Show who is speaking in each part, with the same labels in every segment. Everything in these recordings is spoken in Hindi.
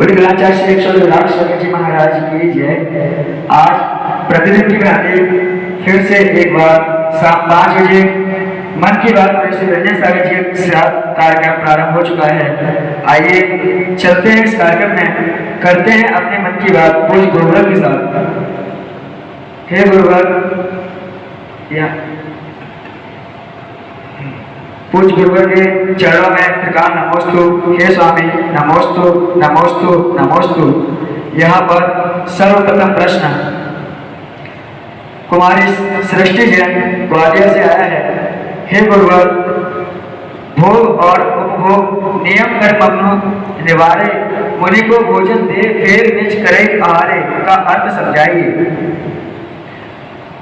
Speaker 1: गुरुकुलाचार्य श्री अक्षर विराट स्वामी जी महाराज की जय। आज प्रतिदिन की भांति फिर से एक बार शाम 5 बजे मन की बात में श्री रंजन सागर जी के साथ कार्यक्रम प्रारंभ हो चुका है। आइए चलते हैं इस कार्यक्रम में, करते हैं अपने मन की बात पूज्य गुरुवर के साथ। हे गुरुवर, पूज्य गुरुवर के चरणों में प्रकार नमोस्तु। हे स्वामी नमोस्तु नमोस्तु नमोस्तु। यहाँ पर सर्वप्रथम प्रश्न कुमारी सृष्टि जैन ग्वालियर से आया है। हे गुरुवर, भोग और उपभोग नियम कर्म निवारे, मुनि को भोजन दे फेर निज करे आहारे का अर्थ समझाइए।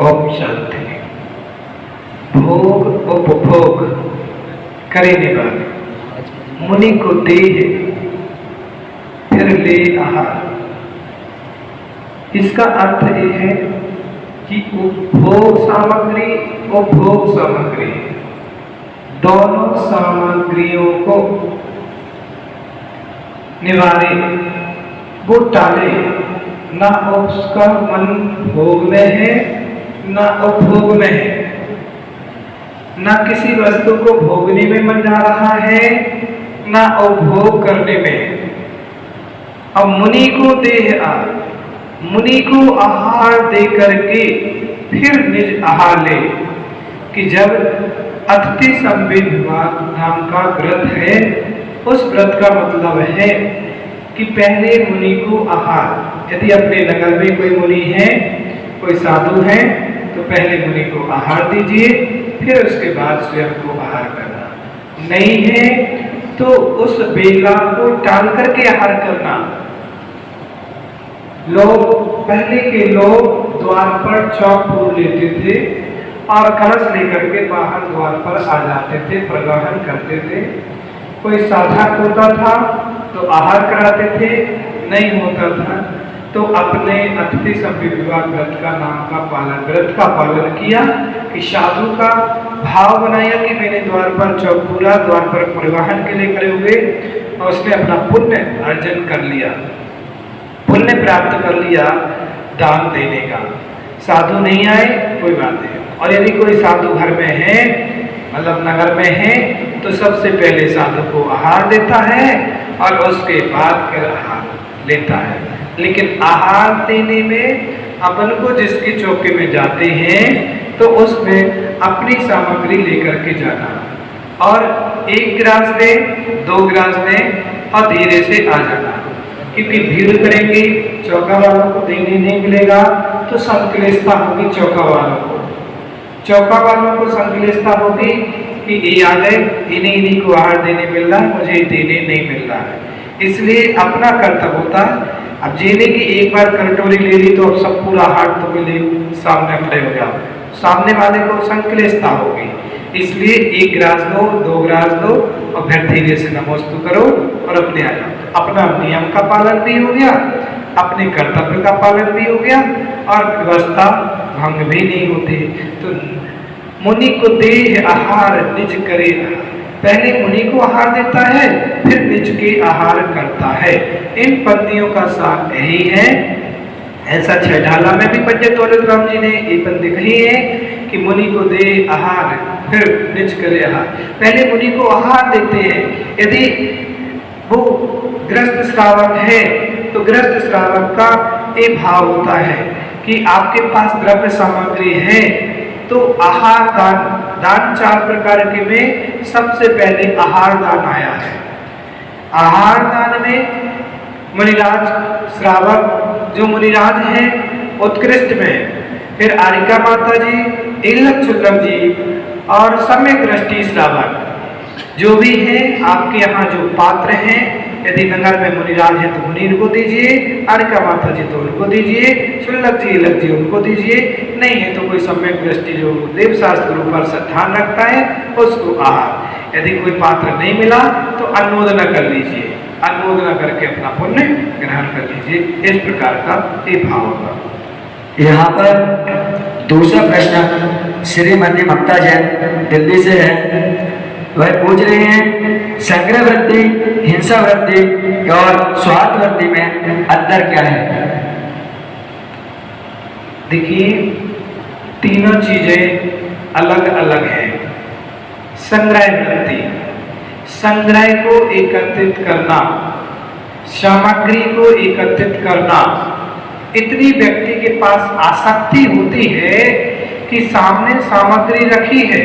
Speaker 2: ओम शांति। भोग उपभोग करने वाले मुनि को दे फिर ले आहार, इसका अर्थ यह है कि उपभोग सामग्री उपभोग सामग्री दोनों सामग्रियों को निवारे, वो टाले, ना उसका मन भोग में है ना उपभोग में है, ना किसी वस्तु को भोगने में मन जा रहा है ना उपभोग करने में। अब मुनि को देह आ, मुनि को आहार दे करके फिर निज आहार ले, कि जब अतिथि संबित नाम का व्रत है, उस व्रत का मतलब है कि पहले मुनि को आहार, यदि अपने नगर में कोई मुनि है, कोई साधु है, तो पहले मुनि को आहार दीजिए, फिर उसके बाद स्वयं को आहार करना। नहीं है तो उस बेला को टाल करके आहार करना। पहले के लोग द्वार पर चौक फूल लेते थे और कलश लेकर के बाहर द्वार पर आ जाते थे, प्रग्रहण करते थे। कोई साधक होता था तो आहार कराते थे, नहीं होता था तो अपने अतिथि संविवाह व्रत का नाम का पालन, व्रत का पालन किया, कि साधु का भाव बनाया कि मैंने द्वार पर चौक फूला, द्वार पर परिवहन के लिए खड़े हुए, और उसने अपना पुण्य अर्जन कर लिया, पुण्य प्राप्त कर लिया दान देने का। साधु नहीं आए कोई बात नहीं, और यदि कोई साधु घर में है, मतलब नगर में है, तो सबसे पहले साधु को आहार देता है और उसके बाद फिर आहार लेता है। लेकिन आहार देने में अपन को जिसके चौके में जाते हैं तो उसमें अपनी सामग्री लेकर के जाना, और 1 गिलास दे 2 गिलास दे और धीरे से आ जाना, क्योंकि भीड़ करेंगे, चौका वालों को देने नहीं मिलेगा तो संकलेशता होगी। चौका वालों को संकलेशता होगी कि ये आ गए, इन्हीं को आहार देने मिल रहा है, मुझे देने नहीं मिल रहा है। इसलिए अपना कर्तव्य होता है। अब जीने की एक बार कटोरी ले ली तो अब सब पूरा हाथ तो मिले, सामने खड़े हो जाओ, सामने वाले को संकलेशता होगी। इसलिए 1 गिलास दो 2 गिलास दो और फिर धीरे से नमोस्तु करो और अपने आ जाओ। अपना नियम का पालन भी हो गया, अपने कर्तव्य का पालन भी हो गया, और व्यवस्था भंग भी नहीं होती। तो मुनि को देह आहार निज करे, पहले मुनि को आहार देता है फिर निज के आहार करता है। इन पंक्तियों का सार यही है। ऐसा छठाला में भी पंडित दौलत राम जी ने ये पंक्ति कही है कि मुनि को दे आहार फिर निज करे आहार। पहले मुनि को आहार देते हैं। यदि वो गृहस्थ श्रावक है तो गृहस्थ श्रावक का ये भाव होता है कि आपके पास द्रव्य सामग्री है तो आहार दान 4 प्रकार के में सबसे पहले आहार दान आया है। आहार दान में मुनिराज श्रावक जो मुनिराज हैं उत्कृष्ट में, फिर आरिका माता जी, इल्लक चुल्लक जी और सम्यक दृष्टि श्रावक जो भी है आपके यहाँ जो पात्र हैं, यदि नगर में मुनिराज है तो मुनि को दीजिए, आरिका माता जी तो उनको दीजिए, चुल्लक जी इल्लक जी उनको दीजिए, नहीं है तो कोई सम्यक दृष्टि जो देव शास्त्र ऊपर ध्यान रखता है उसको आहार। यदि कोई पात्र नहीं मिला तो अनुमोदना कर लीजिए, अनुमोदना करके अपना पुण्य ग्रहण कर लीजिए। इस प्रकार का ये भाव होगा।
Speaker 1: यहाँ पर दूसरा प्रश्न श्रीमती ममता जैन दिल्ली से है। वह पूछ रहे हैं संग्रह वृत्ति, हिंसा वृत्ति और स्वार्थ वृत्ति में अंतर क्या है।
Speaker 2: देखिए, तीनों चीजें अलग अलग हैं। संग्रह वृत्ति, संग्रह को एकत्रित करना, सामग्री को एकत्रित करना, इतनी व्यक्ति के पास आसक्ति होती है कि सामने सामग्री रखी है,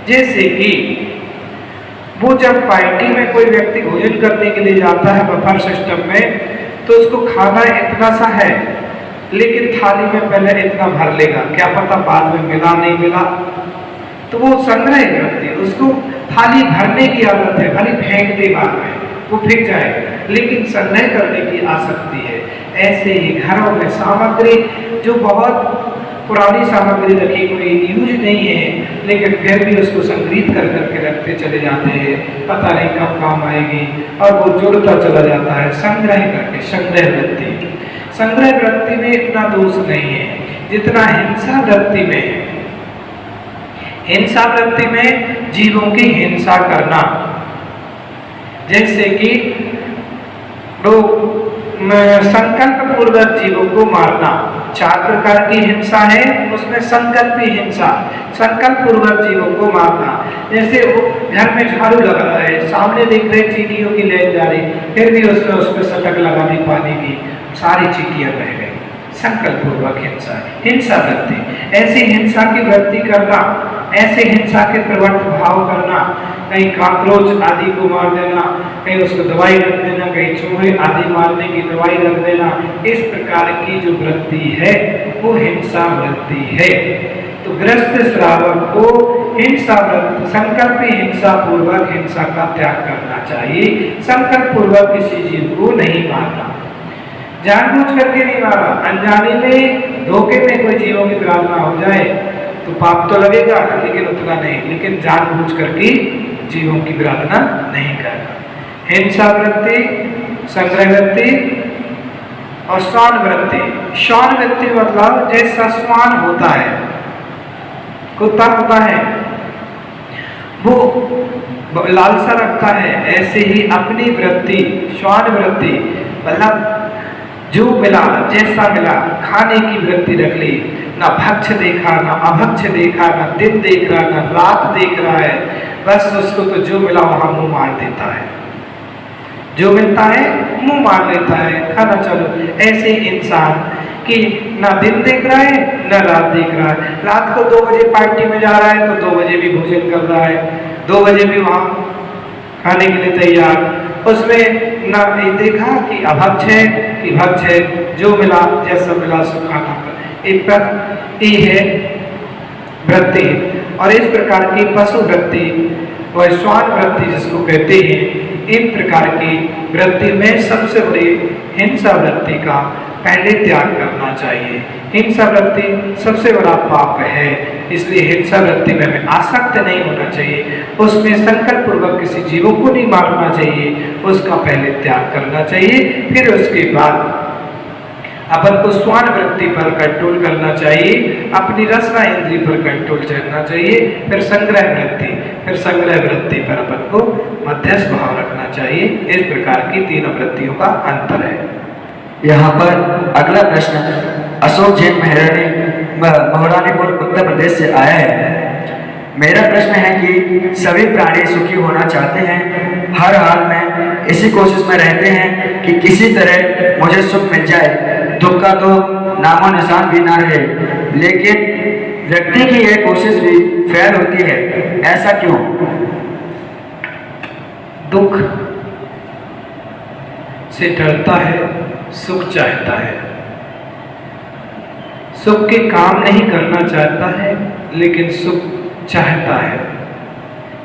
Speaker 2: जैसे कि वो जब पार्टी में कोई व्यक्ति भोजन करने के लिए जाता है बफर सिस्टम में, तो उसको खाना इतना सा है, लेकिन थाली में पहले इतना भर लेगा, क्या पता बाद में मिला नहीं मिला, तो वो संग्रह वृत्ति, उसको थाली भरने की आदत है, भले फेंक दे बाद में वो फेंक जाए, लेकिन संग्रह करने की आसक्ति है। ऐसे ही घरों में सामग्री जो बहुत पुरानी सामग्री रखी, कोई यूज नहीं है, लेकिन फिर भी उसको संग्रहित कर करके रखते चले जाते हैं, पता नहीं कब काम आएगी, और वो जुड़ता चला जाता है संग्रह करके। संग्रह वृत्ति, संग्रह वृत्ति में इतना दोष नहीं है जितना हिंसा वृत्ति में है। हिंसा वृत्ति में जीवों की हिंसा करना, जैसे कि लोग संकल्प पूर्वक जीवों को मारना, 4 प्रकार की हिंसा है, उसमें संकल्पी हिंसा, संकल्प पूर्वक जीवों को मारना। जैसे वो घर में झाड़ू लगा रहा है, सामने देख रहे चींटियों की लाइन जा रही, फिर भी उसने उस पर सटक लगा दी पानी की, सारी चींटियां बह गई। संकल्प पूर्वक हिंसा, हिंसा वृत्ति। ऐसी हिंसा की वृत्ति करना, ऐसे हिंसा के प्रवृत्त भाव करना, कहीं काकरोच आदि को मार देना, कहीं उसको दवाई रख देना, कहीं चूहे आदि मारने की दवाई रख देना, इस प्रकार की जो वृत्ति है वो हिंसा वृत्ति है। तो गृहस्थ श्रावक को हिंसा वृत्ति, संकल्पी हिंसा पूर्वक हिंसा का त्याग करना चाहिए। संकल्प पूर्वक किसी जीव को नहीं मारना, जानबूझ करके नहीं मारा, अनजाने में धोखे में कोई जीवों की प्रार्थना हो जाए तो पाप तो लगेगा, लेकिन उतना नहीं, लेकिन जानबूझ करके जीवों की प्रार्थना नहीं करना। हिंसा वृत्ति, संग्रह वृत्ति और श्वान वृत्ति। श्वान वृत्ति मतलब जैसा श्वान होता है, कुत्ता होता है, वो लालसा रखता है, ऐसे ही अपनी वृत्ति श्वान वृत्ति मतलब जो मिला जैसा मिला खाने की वृत्ति रख ली, ना भक्ष देखा, ना अभक्ष देखा, ना दिन देख रहा, ना रात देख रहा है, बस उसको तो जो मिला वहां मुंह मार देता है, जो मिलता है मुंह मार लेता है, खाना चलो। ऐसे ही इंसान कि ना दिन देख रहा है ना रात देख रहा है, रात को 2 बजे पार्टी में जा रहा है तो 2 बजे भी भोजन कर रहा है, 2 बजे भी वहां खाने के लिए तैयार, उसमें ना देखा कि अभक्ष है कि भक्ष है, जो मिला जैसा मिला सो खाना कर। एक पर ये है वृत्ति। और इस प्रकार की पशु वृत्ति व श्वान वृत्ति जिसको कहते हैं, इन प्रकार की वृत्ति में सबसे बड़ी हिंसा वृत्ति का पहले त्याग करना चाहिए। हिंसा वृत्ति सबसे बड़ा पाप है, इसलिए हिंसा वृत्ति में हमें आसक्त नहीं होना चाहिए, उसमें संकल्प पूर्वक किसी जीवों को नहीं मारना चाहिए, उसका पहले त्याग करना चाहिए, फिर उसके बाद अपन को श्वान वृत्ति पर कंट्रोल करना चाहिए, अपनी रसना इंद्रिय पर कंट्रोल करना चाहिए, फिर संग्रह वृत्ति पर अपन को मध्यस्थ भाव रखना चाहिए। इस प्रकार की तीनों वृत्तियों का अंतर है।
Speaker 1: यहाँ पर अगला प्रश्न अशोक जैन महरानीपुर उत्तर प्रदेश से आया है। मेरा प्रश्न है कि सभी प्राणी सुखी होना चाहते हैं, हर हाल में इसी कोशिश में रहते हैं कि किसी तरह मुझे सुख मिल जाए, दुख का तो नामो निशान भी ना रहे, लेकिन व्यक्ति की यह कोशिश भी फेल होती है, ऐसा क्यों?
Speaker 2: दुख से डरता है, सुख चाहता है, सुख के काम नहीं करना चाहता है, लेकिन सुख चाहता है।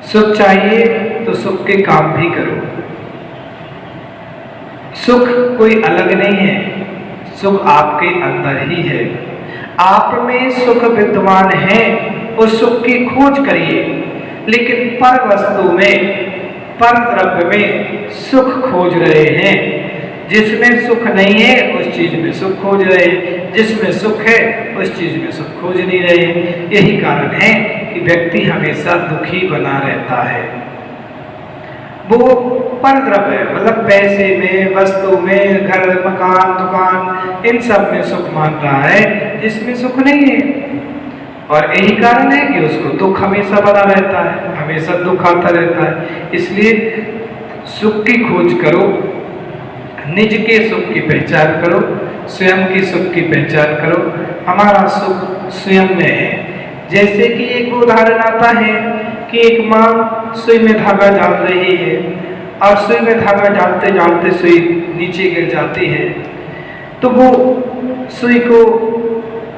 Speaker 2: सुख चाहिए तो सुख के काम भी करो। सुख कोई अलग नहीं है, सुख आपके अंदर ही है, आप में सुख विद्यमान है, उस सुख की खोज करिए। लेकिन पर वस्तु में, पर द्रव्य में सुख खोज रहे हैं, जिसमें सुख नहीं है उस चीज में सुख खोज रहे, जिसमें सुख है उस चीज में सुख खोज नहीं रहे। यही कारण है कि कि व्यक्ति हमेशा दुखी बना रहता है। वो परद्रव्य मतलब पैसे में, वस्तु में, घर, मकान, दुकान, इन सब में सुख मान रहा है जिसमें सुख नहीं है। और यही कारण है कि उसको दुख हमेशा बना रहता है, हमेशा दुख आता रहता है। इसलिए सुख की खोज करो, निज के सुख की पहचान करो, स्वयं की सुख की पहचान करो। हमारा सुख स्वयं में है। जैसे कि एक उदाहरण आता है कि एक माँ सुई में धागा डाल रही है और सुई में धागा डालते डालते सुई नीचे गिर जाती है, तो वो सुई को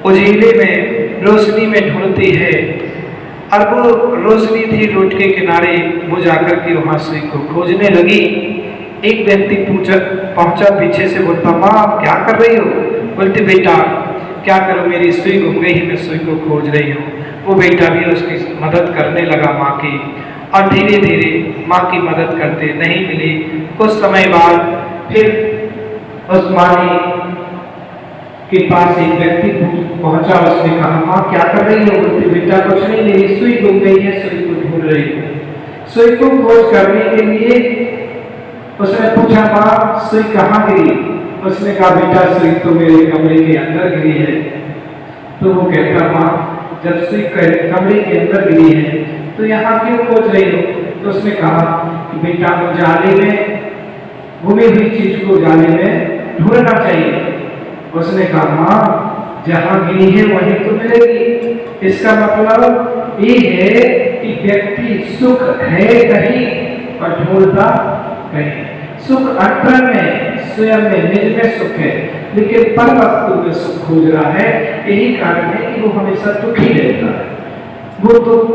Speaker 2: उजीले में, रोशनी में ढूंढती है और वो रोशनी थी रोड के किनारे, वो जाकर के वहाँ सुई को खोजने लगी। एक व्यक्ति पहुंचा पीछे से, बोलता माँ आप क्या कर रही हो? बोलती बेटा क्या करूँ, मेरी सुई गुम गई, मैं सुई को खोज रही हूँ। वो बेटा भी उसकी मदद करने लगा माँ की, और धीरे धीरे माँ की मदद करते, नहीं मिली। कुछ समय बाद फिर उस माँ के पास एक व्यक्ति पहुंचा, उसने कहा माँ क्या कर रही हो? बोलती बेटा कुछ नहीं, मेरी सुई गुम गई है, सुई को ढूंढ रही हूँ। सुई को खोज करने के लिए उसने पूछा माँ सुई कहाँ गिरी? उसने कहा बेटा सुई तो मेरे कमरे के अंदर गिरी है। तो वो कहता माँ जब सुई कमरे के अंदर गिरी है तो यहाँ क्यों खोज रही हो? तो उसने कहा कि बेटा वो जाले में, गुमी हुई चीज को जाले में ढूंढना चाहिए। उसने कहा माँ जहाँ गिरी है वहीं तो मिलेगी। इसका मतलब ये है कि व्यक्ति सुख है कहीं और ढूंढता कहीं। सुख अंतर में, स्वयं में, निज में सुख है, लेकिन पर वस्तु में सुख खोज रहा है। यही कारण है कि वो हमेशा दुखी रहता है, वो दुख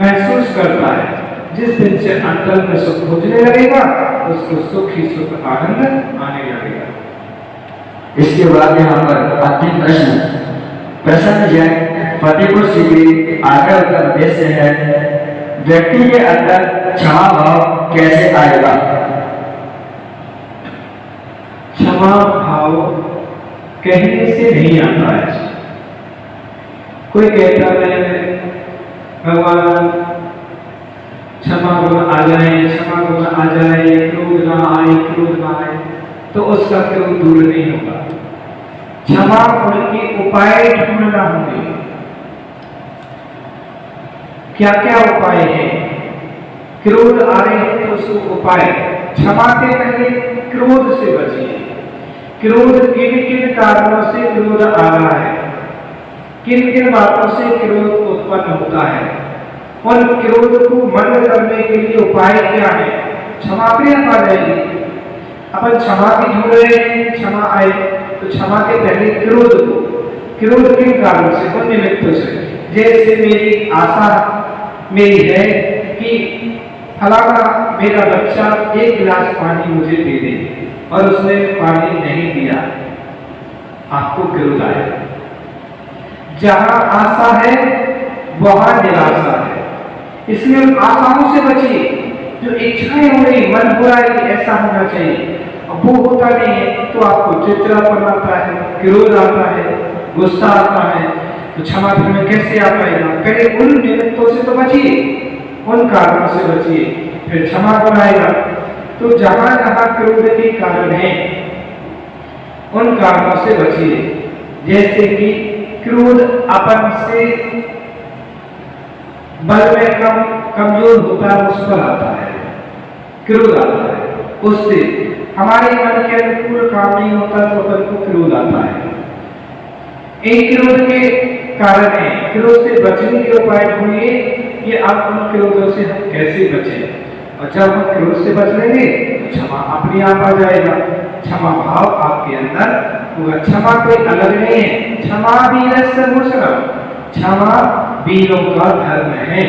Speaker 2: महसूस करता है। जिस दिन से अंतर में सुख खोजने लगेगा उसको सुख ही सुख, आनंद आने लगेगा।
Speaker 1: इसके बाद यहाँ पर अंतिम प्रश्न प्रसन्न जैन फतेहपुर सीधी आग्रह उत्तर प्रदेश से है, व्यक्ति के अंदर क्षमा भाव कैसे आएगा?
Speaker 2: क्षमा भाव कहने से नहीं आता है। कोई कहता है भगवान क्षमा गुण आ जाए, क्षमा गुण आ जाए, क्रोध ना आए, क्रोध ना आए, तो उसका क्रोध दूर नहीं होगा। क्षमा गुण के उपाय ढूंढना होंगे। क्या क्या उपाय है? क्रोध आ रहे हैं तो उसको उपाय, क्षमा के पहले क्रोध से बचिए। क्रोध किन किन कारणों से क्रोध आ रहा है, किन किन बातों से क्रोध उत्पन्न होता है, और क्रोध को मंद करने के लिए उपाय क्या है? क्षमा क्रिया आ जाएगी। अपन क्षमा की ढूंढ रहे हैं, क्षमा आए तो क्षमा के पहले क्रोध को, क्रोध किन कारणों से, उन निमित्तों से। जैसे मेरी आशा मेरी है कि फलाना मेरा बच्चा 1 गिलास पानी मुझे दे दे और उसने पानी नहीं दिया, आपको क्रोध आए। जहां आशा है वहां निराशा है, इसलिए उन आशाओं से बचिए। जो इच्छाएं हो रही, मन हो रहा है कि ऐसा होना चाहिए, अब वो होता नहीं है तो आपको चिड़चिड़ापन आता है, क्रोध आता है, गुस्सा आता है। तो क्षमा में कैसे आ पाएगा? पहले उन निमित्तों से तो बचिए, उन कारणों से बचिए, फिर क्षमा बनाएगा। तो जहां जहां क्रोध के कारण है उन कारणों से बचिए। जैसे कि क्रोध अपन से बल में कमजोर होता है, उस पर आता है क्रोध आता है, उससे हमारे मन के अनुकूल काम नहीं होता तो अपन को क्रोध आता है। एक क्रोध के कारण है, क्रोध से बचने के उपाय ढूंढिए कि आप उन क्रोधों से हम कैसे बचें। और जब हम क्रोध से बच लेंगे तो क्षमा अपने आप आ जाएगा, क्षमा भाव आपके अंदर होगा। क्षमा कोई अलग नहीं है, क्षमा वीरस्य भूषणम, क्षमा वीरों का धर्म है।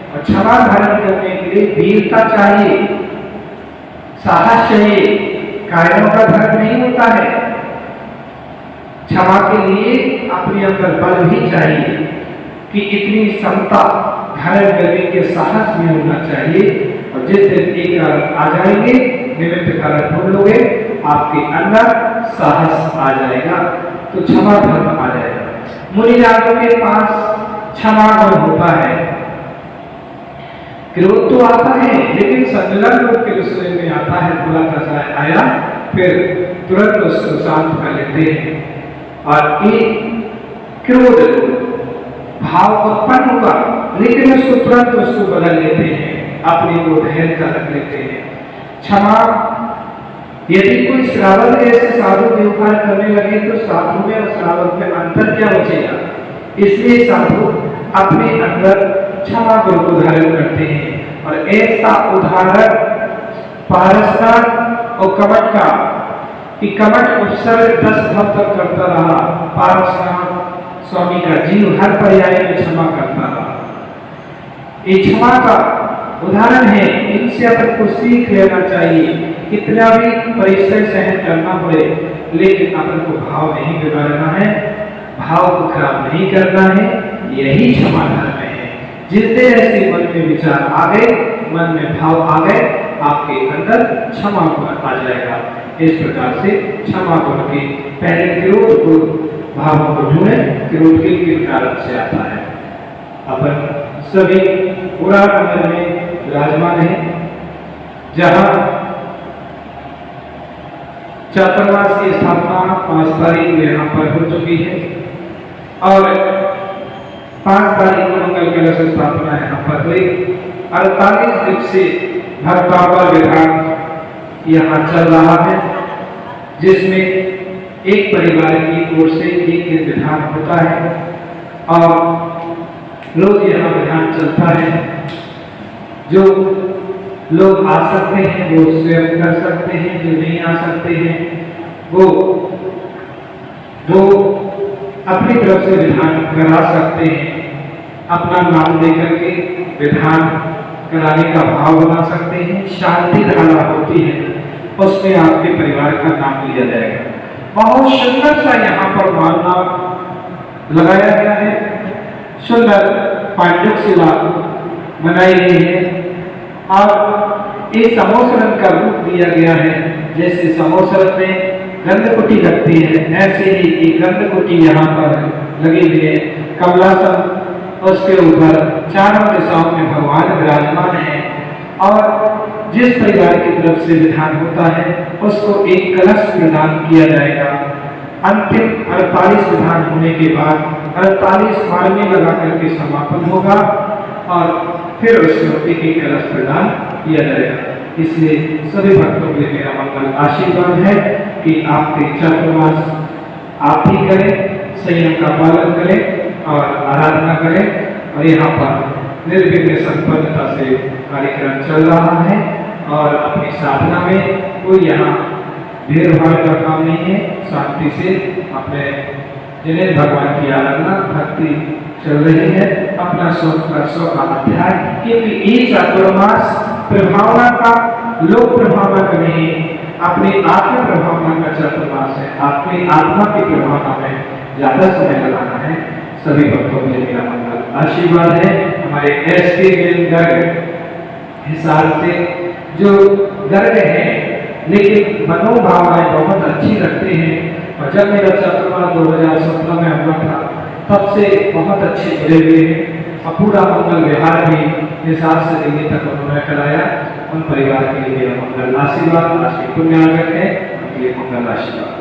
Speaker 2: और क्षमा धारण करने के लिए वीरता चाहिए, साहस चाहिए, कायरों का धर्म नहीं होता है। क्षमा के लिए अपने अंदर बल भी चाहिए कि इतनी क्षमता धारण करने के साहस में होना चाहिए। और जिस दिन एक आ जाएंगे, निमित्त कारण ढूंढ लोगे, आपके अंदर साहस आ जाएगा, तो क्षमा धर्म आ जाएगा। मुनिराजों के पास क्षमा गुण होता है। क्रोध तो आता है लेकिन संतुलन रूप के दूसरे में आता है, थोड़ा सा आया फिर तुरंत उसको शांत कर लेते हैं। और एक क्रोध भाव उत्पन्न होगा लेकिन उसको तुरंत उसको बदल लेते हैं, अपने को धैर्य रख लेते हैं। क्षमा, यदि कोई श्रावक ऐसे साधु व्यवहार करने लगे तो साधु में और श्रावक में अंतर क्या बचेगा? इसलिए साधु अपने अंदर क्षमा गुण को धारण करते हैं। और ऐसा उदाहरण पारसनाथ और कमट का, कि कमट उपसर्ग 10 भाव तक करता रहा, पारसनाथ स्वामी का जीव हर पर्याय में क्षमा करता रहा। ये क्षमा का उदाहरण है, इनसे अपन को सीख लेना चाहिए। कितना भी परिश्रम सहन करना पड़े लेकिन अपन को भाव नहीं बिगाड़ना है, भाव को खराब नहीं करना है, यही क्षमा धर्म है। जितने ऐसे मन में विचार आ गए, मन में भाव आ गए, आपके अंदर क्षमा गुण आ जाएगा। इस प्रकार से क्षमा गुण के पहले क्रोध को भावों को ढूंढे, क्रोध किन कारण से आता है। अपन सभी पूरा नगर में विराजमान है, जहाँ चातुर्मास की स्थापना 5 तारीख को यहाँ पर हो चुकी है और 5 तारीख को मंगल कलश स्थापना यहाँ पर हुई। 48 दिन से भक्तापर विधान यहाँ चल रहा है, जिसमें एक परिवार की ओर से एक विधान होता है और रोज यहाँ विधान चलता है। जो लोग आ सकते हैं वो स्वयं कर सकते हैं, जो नहीं आ सकते हैं वो अपनी तरफ से विधान करा सकते हैं। अपना नाम देकर के विधान कराने का भाव बना सकते हैं। शांति धारा होती है, उसमें आपके परिवार का नाम लिया जाएगा। बहुत सुंदर सा यहाँ पर माला लगाया गया है, सुंदर पांडुक शिला बनाई गई है और एक समोसरन का रूप दिया गया है। जैसे समोसरन में गंधकुटी लगती है, ऐसे ही एक गंधकुटी यहाँ पर लगी हुई है। कमलासन, उसके ऊपर चारों दिशाओं में भगवान विराजमान है और जिस परिवार की तरफ से विधान होता है उसको एक कलश प्रदान किया जाएगा। अंतिम 48 विधान होने के बाद 48 मारने लगा करके समापन होगा और फिर उसको एक एक कलश प्रदान किया जाएगा। इसलिए सभी भक्तों के लिए मेरा मंगल आशीर्वाद है कि आपके चातुर्मास आप भी करें, संयम का पालन करें और आराधना करें। और यहाँ पर निर्विघ्न संपन्नता से कार्यक्रम चल रहा है और अपनी साधना में कोई यहाँ भीड़ भाड़ का काम नहीं है। शांति से अपने जिन्हें भगवान की आराधना भक्ति चल रही है, अपना 100 का अध्याय, क्योंकि ये चातुर्मास प्रभावना का, लोक प्रभावना का नहीं, अपनी आत्म प्रभावना का चातुर्मास है। अपनी आत्मा की प्रभावना में ज्यादा समय लगाना है। सभी भक्तों के लिए मेरा मंगल आशीर्वाद है। हमारे एसके गर्ग हिसाब से जो गर्ग है लेकिन मनोभावनाएं बहुत अच्छी रखते हैं और जब मेरा चातुर्मास 2017 में हुआ था तब से बहुत अच्छे जुड़े हुए हैं और पूरा मंगल व्यवहार भी हिसाब से दिल्ली तक उन्होंने कराया। उन परिवार के लिए मेरा मंगल आशीर्वाद, आज के पुण्यार्जक है, उनके लिए मंगल आशीर्वाद।